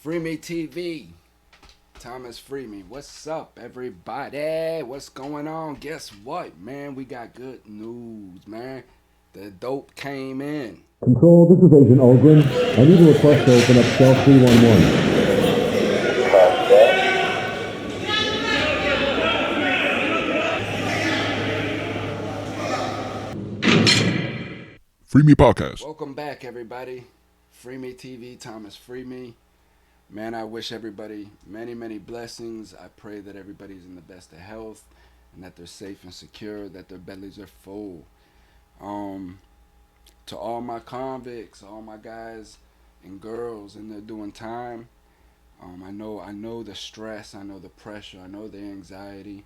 FreeMe TV. Thomas FreeMe. What's up, everybody? What's going on? Guess what, man? We got good news, man. The dope came in. Control, this is Agent Olgren. I need a request to open up cell 311. FreeMe Podcast. Welcome back, everybody. FreeMe TV, Thomas FreeMe. Man, I wish everybody many, many blessings. I pray that everybody's in the best of health and that they're safe and secure, that their bellies are full. To all my convicts, all my guys and girls, and they're doing time. I know the stress, I know the pressure, I know the anxiety.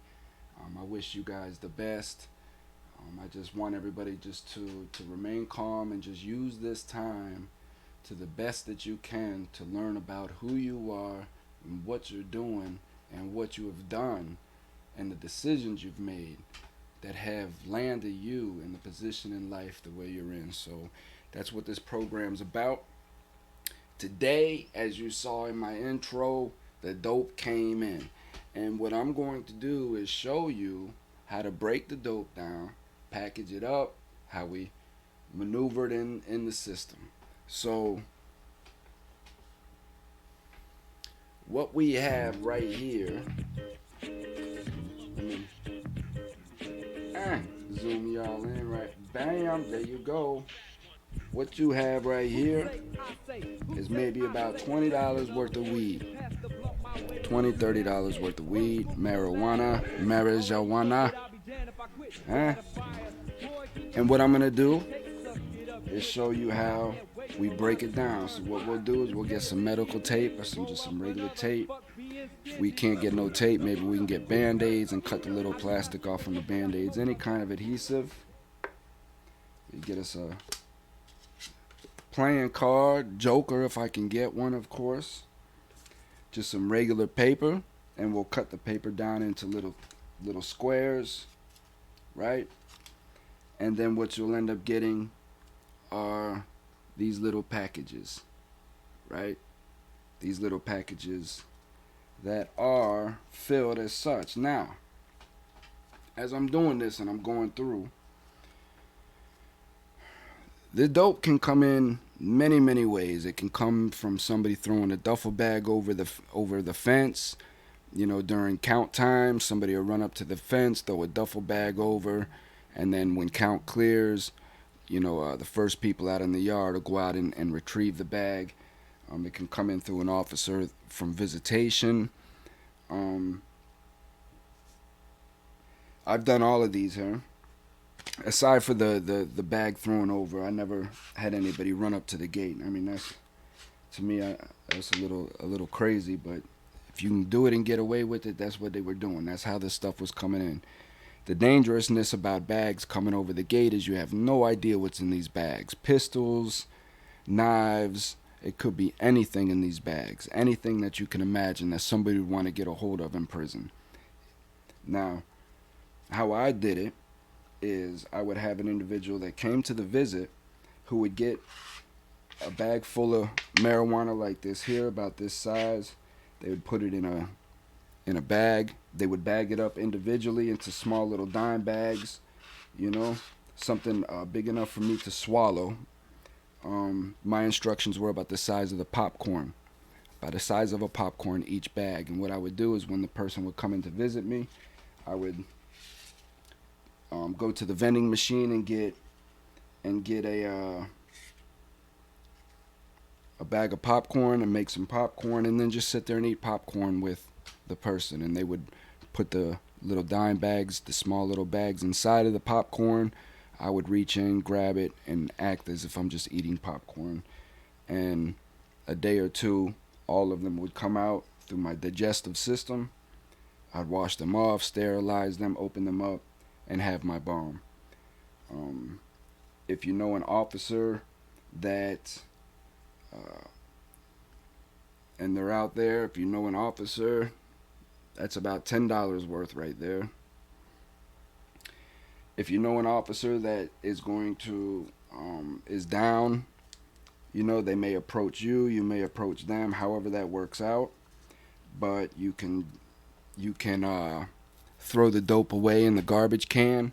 I wish you guys the best. I just want everybody just to remain calm and just use this time to the best that you can to learn about who you are and what you're doing and what you have done and the decisions you've made that have landed you in the position in life the way you're in. So that's what this program's about. Today, as you saw in my intro, the dope came in. And what I'm going to do is show you how to break the dope down, package it up, how we maneuver it in the system. So what we have right here, let me zoom y'all in, right? Bam, there you go. What you have right here is maybe about $20 worth of weed. $20, $30 worth of weed, marijuana. And what I'm gonna do is show you how we break it down. So what we'll do is we'll get some medical tape or some regular tape. If we can't get no tape, maybe we can get band-aids and cut the little plastic off from the band-aids. Any kind of adhesive. You get us a playing card, joker if I can get one, of course. Just some regular paper, and we'll cut the paper down into little squares, right? And then what you'll end up getting are these little packages, right? These little packages that are filled as such. Now, as I'm doing this and I'm going through, the dope can come in many, many ways. It can come from somebody throwing a duffel bag over the fence. You know, during count time, somebody will run up to the fence, throw a duffel bag over, and then when count clears, the first people out in the yard will go out and retrieve the bag. It can come in through an officer from visitation. I've done all of these here. Aside for the bag thrown over, I never had anybody run up to the gate. I mean, that's, to me, that's a little crazy, but if you can do it and get away with it, that's what they were doing. That's how this stuff was coming in. The dangerousness about bags coming over the gate is you have no idea what's in these bags. Pistols, knives, it could be anything in these bags. Anything that you can imagine that somebody would want to get a hold of in prison. Now, how I did it is I would have an individual that came to the visit who would get a bag full of marijuana like this here, about this size. They would put it in a bag. They would bag it up individually into small little dime bags, something big enough for me to swallow. My instructions were about the size of the popcorn, about the size of a popcorn each bag. And what I would do is when the person would come in to visit me, I would go to the vending machine and get a bag of popcorn and make some popcorn, and then just sit there and eat popcorn with the person. And they would put the little dime bags, the small little bags, inside of the popcorn. I would reach in, grab it, and act as if I'm just eating popcorn. And a day or two, all of them would come out through my digestive system. I'd wash them off, sterilize them, open them up, and have my bomb. If you know an officer that, and they're out there, if you know an officer, that's about $10 worth right there. If you know an officer that is going to, is down They may approach you, you may approach them, however that works out. But you can throw the dope away in the garbage can,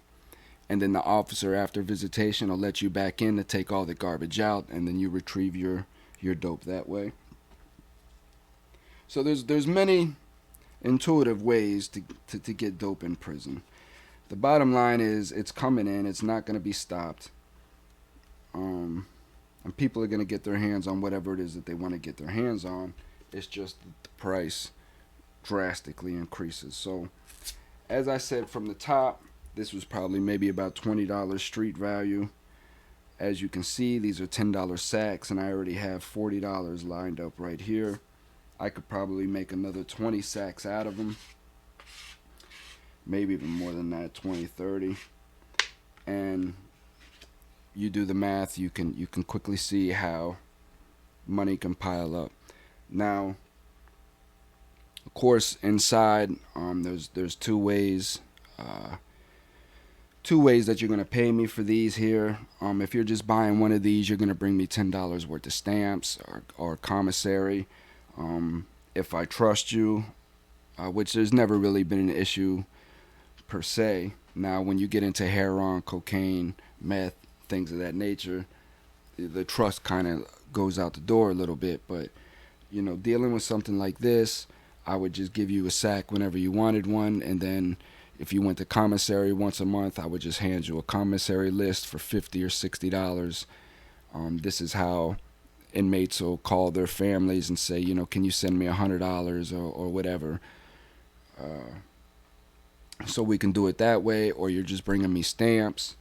and then the officer after visitation will let you back in to take all the garbage out, and then you retrieve your dope that way. So there's many intuitive ways to get dope in prison. The bottom line is it's coming in. It's not going to be stopped. Um, and people are going to get their hands on whatever it is that they want to get their hands on. It's just the price drastically increases. So, as I said from the top, this was probably maybe about $20 street value. As you can see, these are $10 sacks, and I already have $40 lined up right here. I could probably make another 20 sacks out of them, maybe even more than that, 20, 30. And you do the math, you can quickly see how money can pile up. Now, of course, inside there's two ways that you're gonna pay me for these here. If you're just buying one of these, you're gonna bring me $10 worth of stamps or commissary. If I trust you, which there's never really been an issue per se. Now, when you get into heroin, cocaine, meth, things of that nature, the trust kind of goes out the door a little bit. But dealing with something like this, I would just give you a sack whenever you wanted one, and then if you went to commissary once a month, I would just hand you a commissary list for $50 or $60. This is how inmates will call their families and say, can you send me $100 or whatever. So we can do it that way, or you're just bringing me stamps,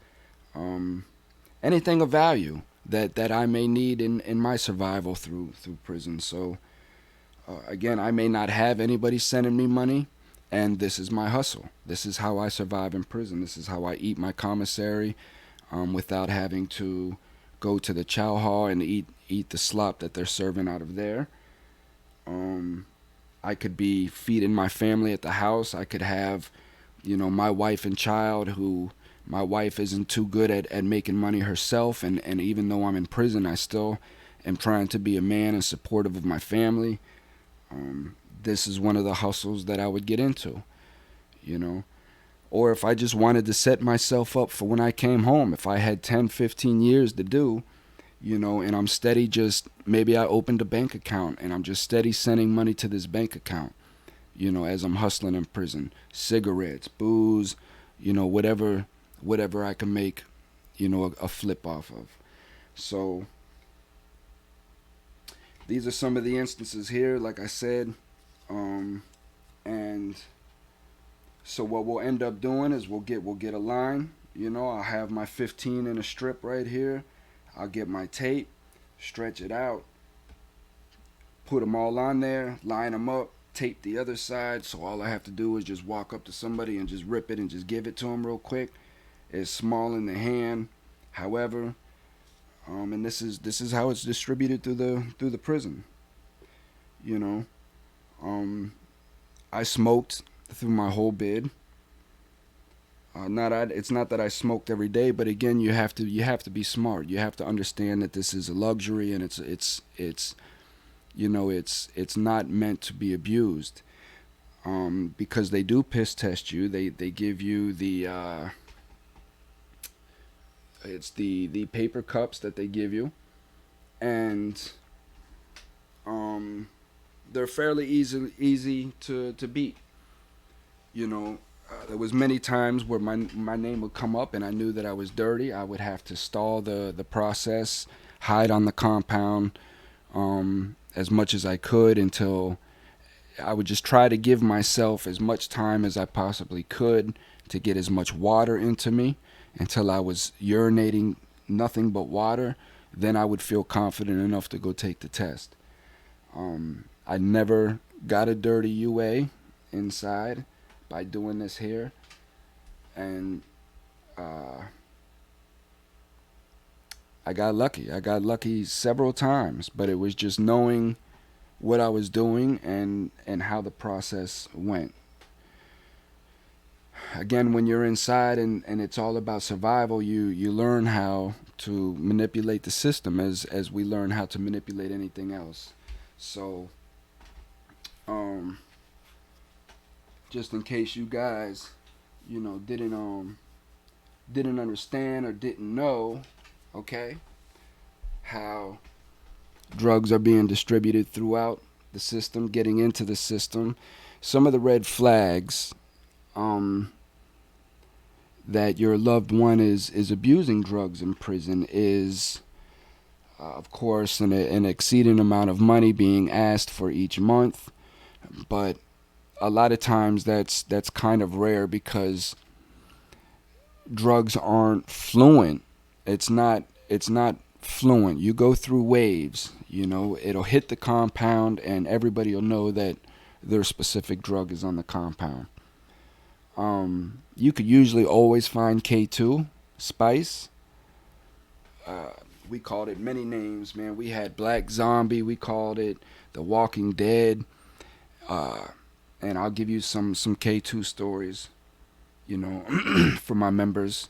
anything of value that I may need in my survival through prison. So again, I may not have anybody sending me money, and this is my hustle. This is how I survive in prison. This is how I eat my commissary without having to go to the chow hall and eat the slop that they're serving out of there. I could be feeding my family at the house. I could have, my wife and child, who my wife isn't too good at making money herself. And even though I'm in prison, I still am trying to be a man and supportive of my family. This is one of the hustles that I would get into, Or if I just wanted to set myself up for when I came home, if I had 10, 15 years to do, and I'm steady, just maybe I opened a bank account and I'm just steady sending money to this bank account, as I'm hustling in prison. Cigarettes, booze, whatever I can make, a flip off of. So these are some of the instances here, like I said. And so what we'll end up doing is we'll get a line. I'll have my 15 in a strip right here. I'll get my tape, stretch it out, put them all on there, line them up, tape the other side. So all I have to do is just walk up to somebody and just rip it and just give it to them real quick. It's small in the hand, however, and this is how it's distributed through the prison. You know, I smoked through my whole bid. It's not that I smoked every day, but again, you have to be smart. You have to understand that this is a luxury, and it's not meant to be abused. Because they do piss test you. They give you it's the paper cups that they give you, and they're fairly easy to beat. There was many times where my name would come up and I knew that I was dirty. I would have to stall the process, hide on the compound as much as I could, until I would just try to give myself as much time as I possibly could to get as much water into me until I was urinating nothing but water. Then I would feel confident enough to go take the test. I never got a dirty UA inside by doing this here, and I got lucky. I got lucky several times, but it was just knowing what I was doing and how the process went. Again, when you're inside and it's all about survival, you learn how to manipulate the system as we learn how to manipulate anything else. So, um, just in case you guys, didn't understand or didn't know, okay, how drugs are being distributed throughout the system, getting into the system. Some of the red flags, um, that your loved one is abusing drugs in prison is, of course, an exceeding amount of money being asked for each month. But a lot of times that's kind of rare because drugs aren't fluent. It's not fluent. You go through waves. It'll hit the compound, and everybody will know that their specific drug is on the compound. You could usually always find K2, spice. Uh, we called it many names, man. We had Black Zombie. We called it The Walking Dead. Uh, and I'll give you some K2 stories, for my members.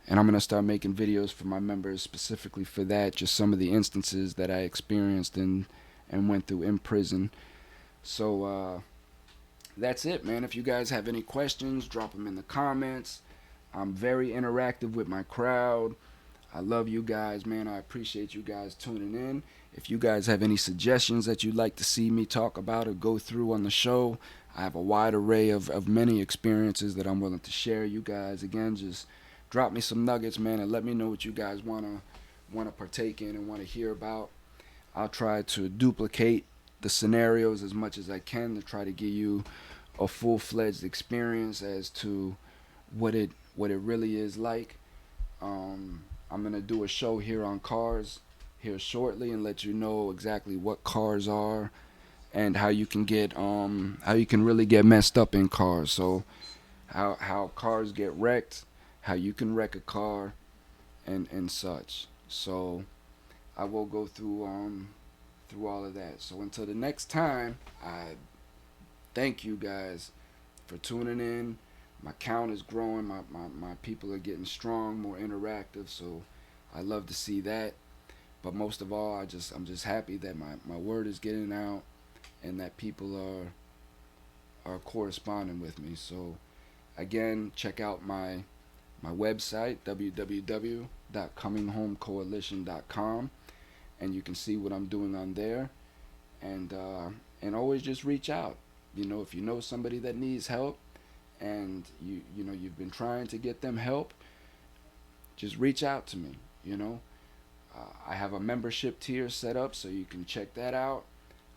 And I'm gonna start making videos for my members specifically for that. Just some of the instances that I experienced and went through in prison. So that's it, man. If you guys have any questions, drop them in the comments. I'm very interactive with my crowd. I love you guys, man. I appreciate you guys tuning in. If you guys have any suggestions that you'd like to see me talk about or go through on the show, I have a wide array of many experiences that I'm willing to share. You guys, again, just drop me some nuggets, man, and let me know what you guys wanna partake in and want to hear about. I'll try to duplicate the scenarios as much as I can to try to give you a full-fledged experience as to what it really is like. I'm gonna do a show here on cars here shortly and let you know exactly what cars are and how you can really get messed up in cars. So how cars get wrecked, how you can wreck a car, and such. So I will go through all of that. So until the next time, I thank you guys for tuning in. My count is growing. My people are getting strong, more interactive. So I love to see that. But most of all, I'm just happy that my word is getting out and that people are corresponding with me. So again, check out my website www.cominghomecoalition.com, and you can see what I'm doing on there. And always just reach out. If you know somebody that needs help, and you've been trying to get them help, just reach out to me. I have a membership tier set up, so you can check that out.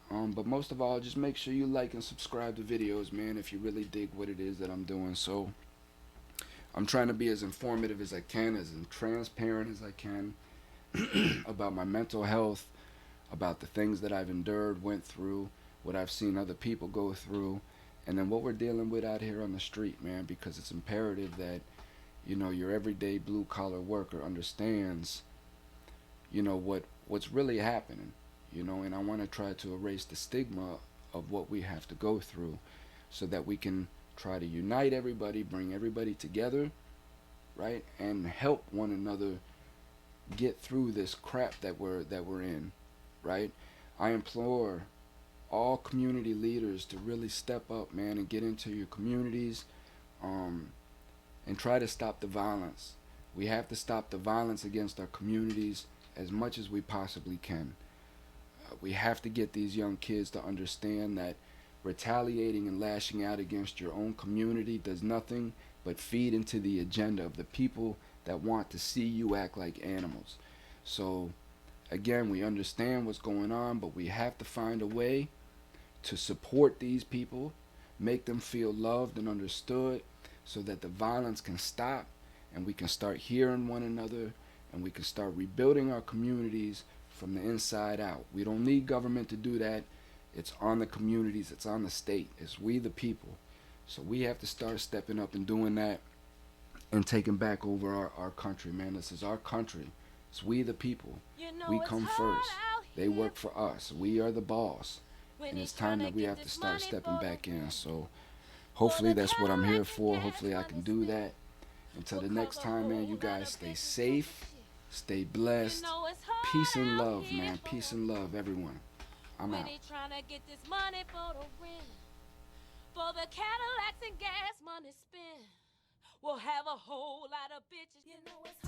But most of all, just make sure you like and subscribe to videos, man, if you really dig what it is that I'm doing. So I'm trying to be as informative as I can, as transparent as I can about my mental health, about the things that I've endured, went through, what I've seen other people go through, and then what we're dealing with out here on the street, man, because it's imperative that, your everyday blue collar worker understands, what's really happening, and I want to try to erase the stigma of what we have to go through so that we can try to unite everybody, bring everybody together, right, and help one another get through this crap that we're in, right? I implore all community leaders to really step up, man, and get into your communities, um, and try to stop the violence. We have to stop the violence against our communities as much as we possibly can. We have to get these young kids to understand that retaliating and lashing out against your own community does nothing but feed into the agenda of the people that want to see you act like animals. So, again, we understand what's going on, but we have to find a way to support these people, make them feel loved and understood so that the violence can stop and we can start hearing one another and we can start rebuilding our communities from the inside out. We don't need government to do that. It's on the communities, it's on the state, it's we the people. So we have to start stepping up and doing that and taking back over our country, man. This is our country. It's we the people. We come first. They work for us. We are the boss. And it's time that we have to start stepping back in. So hopefully that's what I'm here for. Hopefully I can do that. Until the next time, man, you guys stay safe, Stay blessed. Peace and love, man. Peace and love, everyone. I'm out. Trying to get this money for the rent, for the Cadillacs and gas money spent. We'll have a whole lot of bitches. You know it's